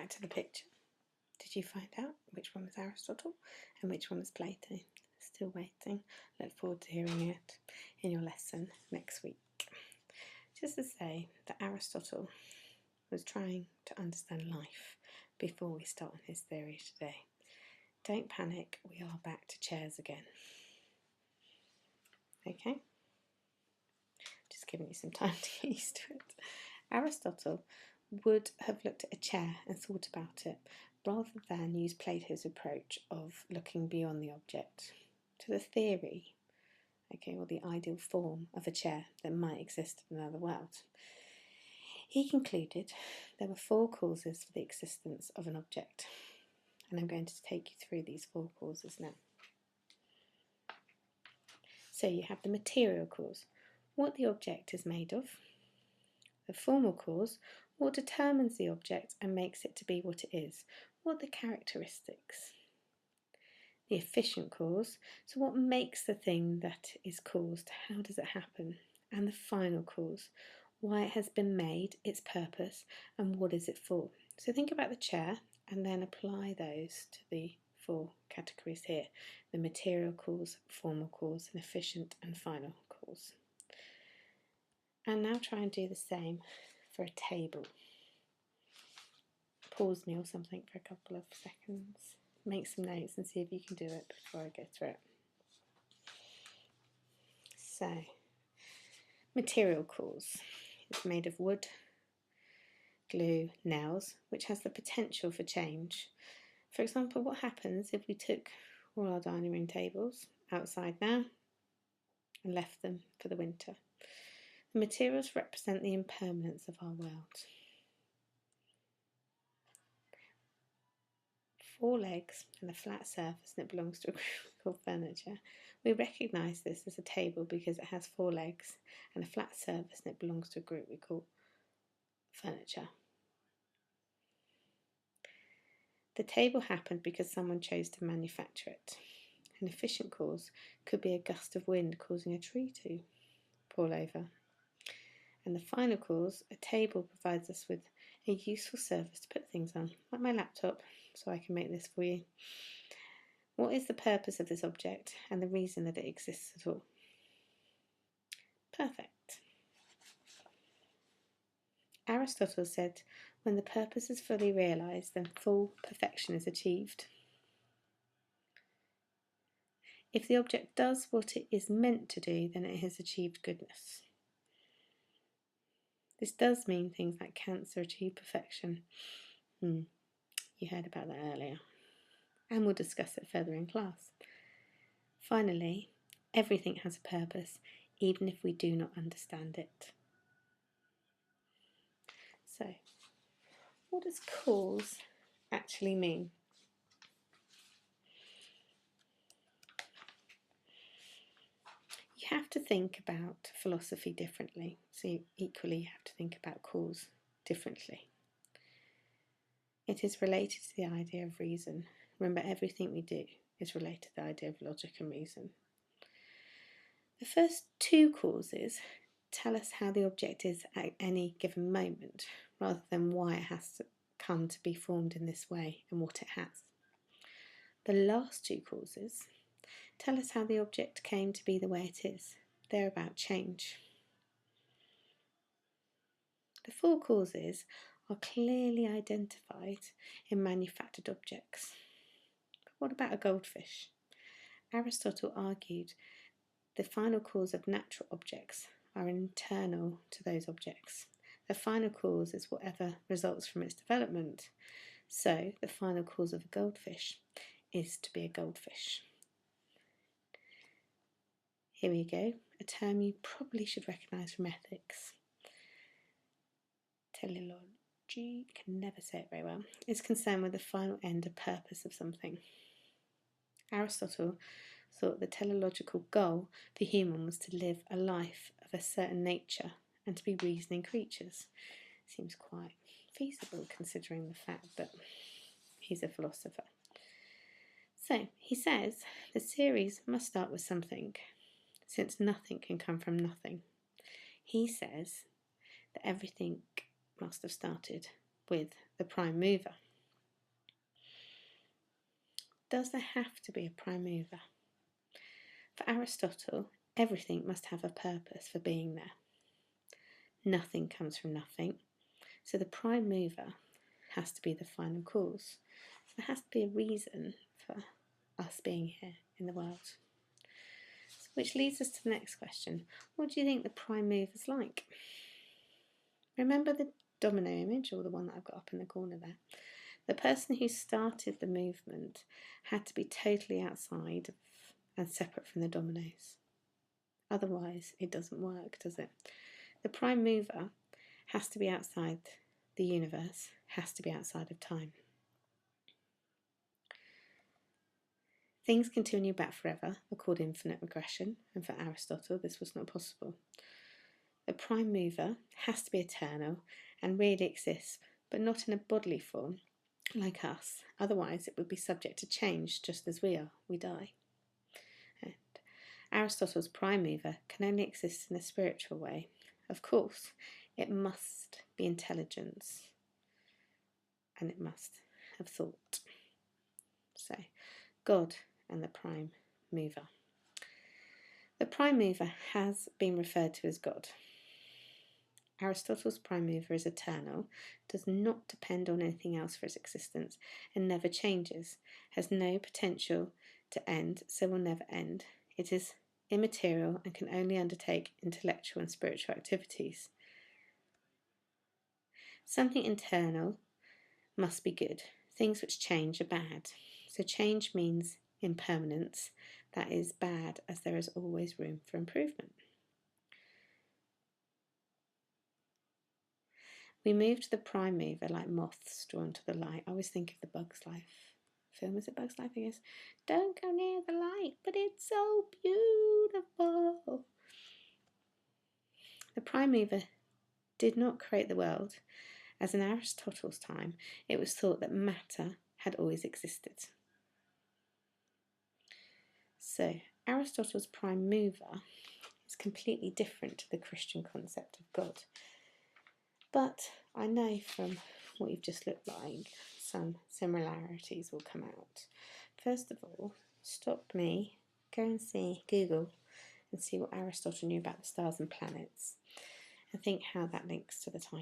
back to the picture. Did you find out which one was Aristotle and which one was Plato? Still waiting. Look forward to hearing it in your lesson next week. Just to say that Aristotle was trying to understand life before we start on his theory today. Don't panic, we are back to chairs again. Okay? Just giving you some time to get used to it. Aristotle would have looked at a chair and thought about it rather than use Plato's approach of looking beyond the object to the theory, or the ideal form of a chair that might exist in another world. He concluded there were 4 causes for the existence of an object, and I'm going to take you through these 4 causes now. So you have the material cause, what the object is made of. The formal cause, what determines the object and makes it to be what it is, what the characteristics. The efficient cause, so what makes the thing that is caused, how does it happen? And the final cause, why it has been made, its purpose, and what is it for. So think about the chair and then apply those to the 4 categories here, the material cause, formal cause, and efficient and final cause. And now try and do the same for a table. Pause me or something for a couple of seconds. Make some notes and see if you can do it before I go through it. So, material cause is made of wood, glue, nails, which has the potential for change. For example, what happens if we took all our dining room tables outside now and left them for the winter? The materials represent the impermanence of our world. 4 legs and a flat surface, and it belongs to a group called furniture. We recognise this as a table because it has 4 legs and a flat surface, and it belongs to a group we call furniture. The table happened because someone chose to manufacture it. An efficient cause could be a gust of wind causing a tree to fall over. And the final cause, a table provides us with a useful surface to put things on, like my laptop, so I can make this for you. What is the purpose of this object and the reason that it exists at all? Perfect. Aristotle said, when the purpose is fully realised, then full perfection is achieved. If the object does what it is meant to do, then it has achieved goodness. This does mean things like cancer achieve perfection. You heard about that earlier. And we'll discuss it further in class. Finally, everything has a purpose, even if we do not understand it. So, what does cause actually mean? You have to think about philosophy differently, so you equally have to think about cause differently. It is related to the idea of reason. Remember, everything we do is related to the idea of logic and reason. The first 2 causes tell us how the object is at any given moment, rather than why it has to come to be formed in this way and what it has. The last 2 causes tell us how the object came to be the way it is. They're about change. The 4 causes are clearly identified in manufactured objects. But what about a goldfish? Aristotle argued the final cause of natural objects are internal to those objects. The final cause is whatever results from its development. So the final cause of a goldfish is to be a goldfish. Here we go, a term you probably should recognise from ethics. Teleology, can never say it very well, is concerned with the final end or purpose of something. Aristotle thought the teleological goal for human was to live a life of a certain nature and to be reasoning creatures. Seems quite feasible considering the fact that he's a philosopher. So he says the series must start with something, since nothing can come from nothing. He says that everything must have started with the prime mover. Does there have to be a prime mover? For Aristotle, everything must have a purpose for being there. Nothing comes from nothing, so the prime mover has to be the final cause. So there has to be a reason for us being here in the world. Which leads us to the next question. What do you think the prime mover's like? Remember the domino image, or the one that I've got up in the corner there? The person who started the movement had to be totally outside and separate from the dominoes. Otherwise, it doesn't work, does it? The prime mover has to be outside the universe, has to be outside of time. Things continue back forever, according to infinite regression, and for Aristotle, this was not possible. The prime mover has to be eternal and really exists, but not in a bodily form like us. Otherwise, it would be subject to change, just as we are. We die. And Aristotle's prime mover can only exist in a spiritual way. Of course, it must be intelligence, and it must have thought. So, God and the prime mover. The prime mover has been referred to as God. Aristotle's prime mover is eternal, does not depend on anything else for its existence, and never changes, has no potential to end, so will never end. It is immaterial and can only undertake intellectual and spiritual activities. Something internal must be good. Things which change are bad. So change means impermanence. That is bad, as there is always room for improvement. We move to the prime mover like moths drawn to the light. I always think of the Bugs Life film. Is it Bugs Life? I guess. Don't go near the light, but it's so beautiful. The prime mover did not create the world, as in Aristotle's time it was thought that matter had always existed. So Aristotle's prime mover is completely different to the Christian concept of God. But I know from what you've just looked like, some similarities will come out. First of all, stop me, go and see Google and see what Aristotle knew about the stars and planets, and think how that links to the time.